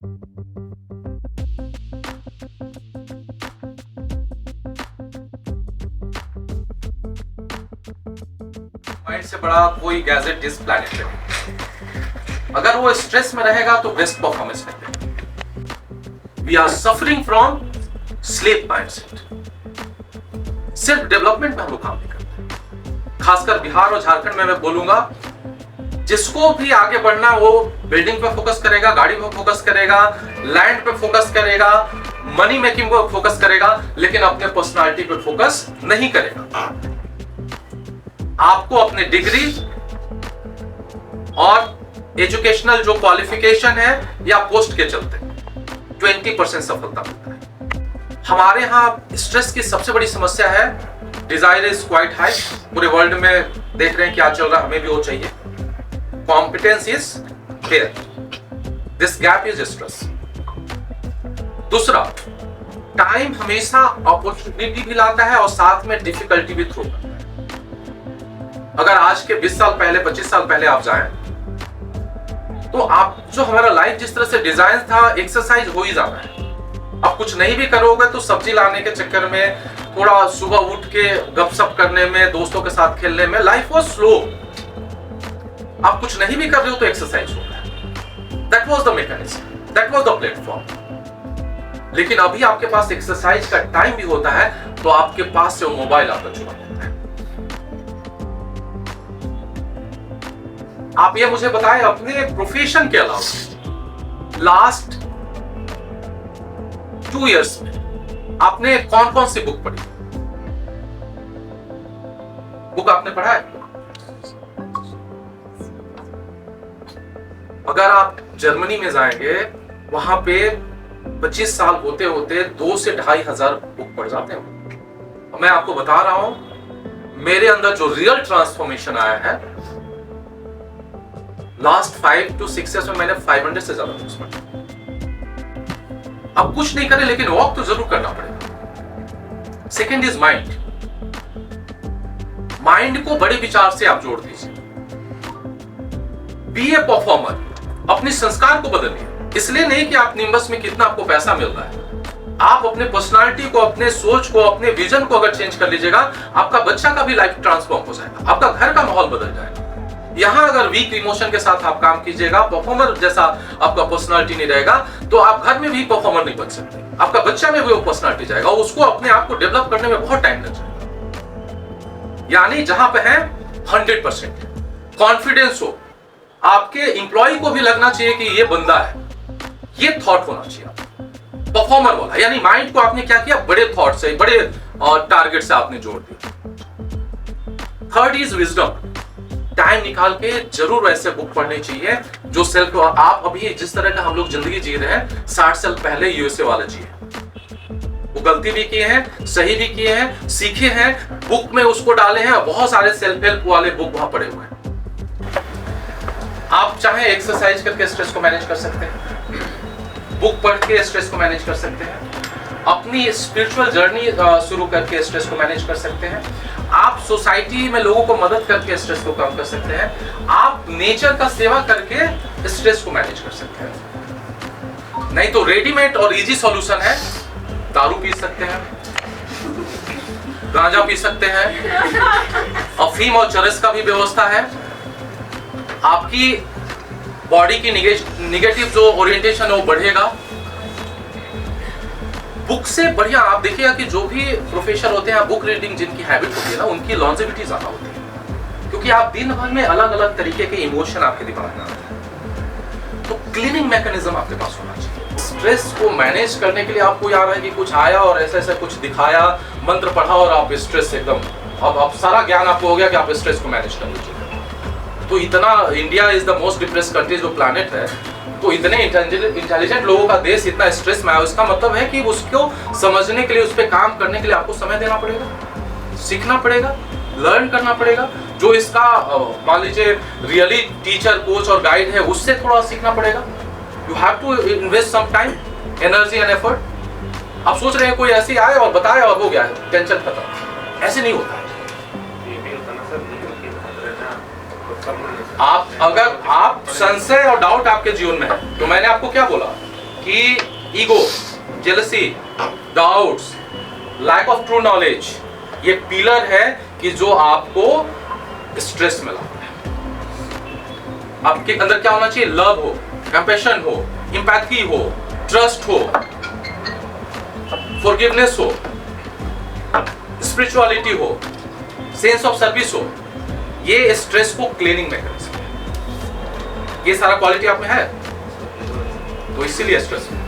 Mind से बड़ा कोई गैजेट इस प्लैनेट पे नहीं। अगर वो स्ट्रेस में रहेगा तो बेस्ट परफॉर्मेंस नहीं देगा। We are suffering from sleep mindset. सिर्फ डेवलपमेंट में हम लोग काम नहीं करते। खासकर बिहार और झारखंड में मैं बोलूंगा, जिसको भी आगे बढ़ना वो बिल्डिंग पे फोकस करेगा, गाड़ी पे फोकस करेगा, लैंड पे फोकस करेगा, मनी मेकिंग पे फोकस करेगा, लेकिन अपने पर्सनालिटी पे फोकस नहीं करेगा। आपको अपने डिग्री और एजुकेशनल जो क्वालिफिकेशन है या पोस्ट के चलते 20% सफलता मिलता है। हमारे यहां स्ट्रेस की सबसे बड़ी समस्या है डिजायर इज क्वाइट हाई। पूरे वर्ल्ड में देख रहे हैं क्या चल रहा है, हमें भी वो चाहिए। Competence is there, this gap is stress. दूसरा, टाइम हमेशा अपॉर्चुनिटी भी लाता है और साथ में डिफिकल्टी भी थ्रो करता है। अगर आज के 20 साल पहले, 25 साल पहले आप जाएं तो आप जो हमारा लाइफ जिस तरह से डिजाइन था, एक्सरसाइज हो ही जाना है। अब कुछ नहीं भी करोगे तो सब्जी लाने के चक्कर में, थोड़ा सुबह उठ के गपशप करने में, दोस्तों के साथ खेलने में लाइफ वाज स्लो। आप कुछ नहीं भी कर रहे हो तो एक्सरसाइज हो रहा है। That was the mechanism, that was the platform. लेकिन अभी आपके पास एक्सरसाइज का टाइम भी होता है तो आपके पास से वो मोबाइल आपका चुरा होता है। आप ये मुझे बताएं, अपने प्रोफेशन के अलावा लास्ट 2 इयर्स में आपने कौन कौन सी बुक पढ़ी? बुक आपने पढ़ा है? अगर आप जर्मनी में जाएंगे, वहां पे 25 साल होते होते 2 से 2,500 बुक पढ़ जाते हैं। मैं आपको बता रहा हूं, मेरे अंदर जो रियल ट्रांसफॉर्मेशन आया है लास्ट 5 to 6 years में, मैंने 500 से ज्यादा बुक्स पढ़ी। अब कुछ नहीं करें लेकिन वॉक तो जरूर करना पड़ेगा। Second is mind. माइंड को बड़े विचार से आप जोड़ दीजिए। Be a performer. अपने संस्कार को बदलिए। इसलिए नहीं कि आप निम्बस में कितना आपको पैसा मिल रहा है। आप अपने पर्सनालिटी को, अपने सोच को, अपने विजन को अगर चेंज कर लीजिएगा, आपका बच्चा का भी लाइफ ट्रांसफॉर्म हो जाएगा, आपका घर का माहौल बदल जाएगा। यहां अगर वीक इमोशन के साथ आप काम कीजिएगा, परफॉर्मर जैसा आपका पर्सनालिटी नहीं रहेगा, तो आप घर में भी परफॉर्मर नहीं बन सकते। आपका बच्चा में भी वो पर्सनालिटी जाएगा, उसको अपने आप को डेवलप करने में बहुत टाइम लग जाएगा। यानी जहां पे है 100% कॉन्फिडेंस हो, आपके इंप्लॉय को भी लगना चाहिए कि ये बंदा है, ये थॉट होना चाहिए परफॉर्मर वाला। यानी माइंड को आपने क्या किया, बड़े थॉट से, बड़े टारगेट से आपने जोड़ दिया। Third is wisdom. टाइम निकाल के जरूर ऐसे बुक पढ़ने चाहिए जो सेल्फ, आप अभी जिस तरह का हम लोग जिंदगी जी रहे हैं, 60 साल पहले यूएसए वाले जिए। वो गलती भी किए हैं, सही भी किए हैं, सीखे हैं, बुक में उसको डाले हैं। बहुत सारे सेल्फ हेल्प वाले बुक वहां पड़े हुए हैं। आप चाहे एक्सरसाइज करके स्ट्रेस को मैनेज कर सकते हैं, बुक पढ़ के स्ट्रेस को मैनेज कर सकते हैं, अपनी स्पिरिचुअल जर्नी शुरू करके स्ट्रेस को मैनेज कर सकते हैं, आप सोसाइटी में लोगों को मदद करके स्ट्रेस को कम कर सकते हैं, आप नेचर का सेवा करके स्ट्रेस को मैनेज कर सकते हैं। नहीं तो रेडीमेड और इजी सॉल्यूशन है, दारू पी सकते हैं, गांजा पी सकते हैं, अफीम और चरस का भी व्यवस्था है। आपकी बॉडी की निगेटिव जो ओरिएंटेशन है वो बढ़ेगा। बुक से बढ़िया आप देखिएगा कि जो भी प्रोफेशनल होते हैं, बुक रीडिंग जिनकी हैबिट होती है ना, उनकी लॉन्जेविटी ज्यादा होती है, क्योंकि आप दिन भर में अलग अलग तरीके के इमोशन आपके दिमाग में आते हैं। तो क्लीनिंग मैकेनिज्म आपके पास होना चाहिए। स्ट्रेस को मैनेज करने के लिए आपको याद है कि कुछ आया और ऐसा ऐसा कुछ दिखाया, मंत्र पढ़ा और आप स्ट्रेस एकदम, अब सारा ज्ञान आपको हो गया कि आप स्ट्रेस को मैनेज कर लीजिए। तो इतना, India is the most depressed country जो प्लैनेट है, तो इतने इंटेलिजेंट लोगों का देश इतना स्ट्रेस में आया। इसका मतलब है कि उसको समझने के लिए, उस पर काम करने के लिए आपको समय देना पड़ेगा, सीखना पड़ेगा, लर्न करना पड़ेगा। जो इसका मान लीजिए रियली टीचर, कोच और गाइड है, उससे थोड़ा सीखना पड़ेगा। You have to invest some time, energy and effort. आप सोच रहे हैं कोई ऐसे आए और बताए और हो गया, टेंशन खत्म, ऐसे नहीं होता है। आप अगर आप संशय और डाउट आपके जीवन में है, तो मैंने आपको क्या बोला, कि ego, jealousy, doubts, lack of true knowledge ये पिलर है कि जो आपको स्ट्रेस में लाता है। आपके अंदर क्या होना चाहिए? लव हो, कंपैशन हो, एम्पैथी हो, ट्रस्ट हो, फॉरगिवनेस हो, स्पिरिचुअलिटी हो, सेंस ऑफ सर्विस हो। ये स्ट्रेस को क्लीनिंग मैकेनिज्म है। ये सारा क्वालिटी आप में है तो इसीलिए स्ट्रेस है।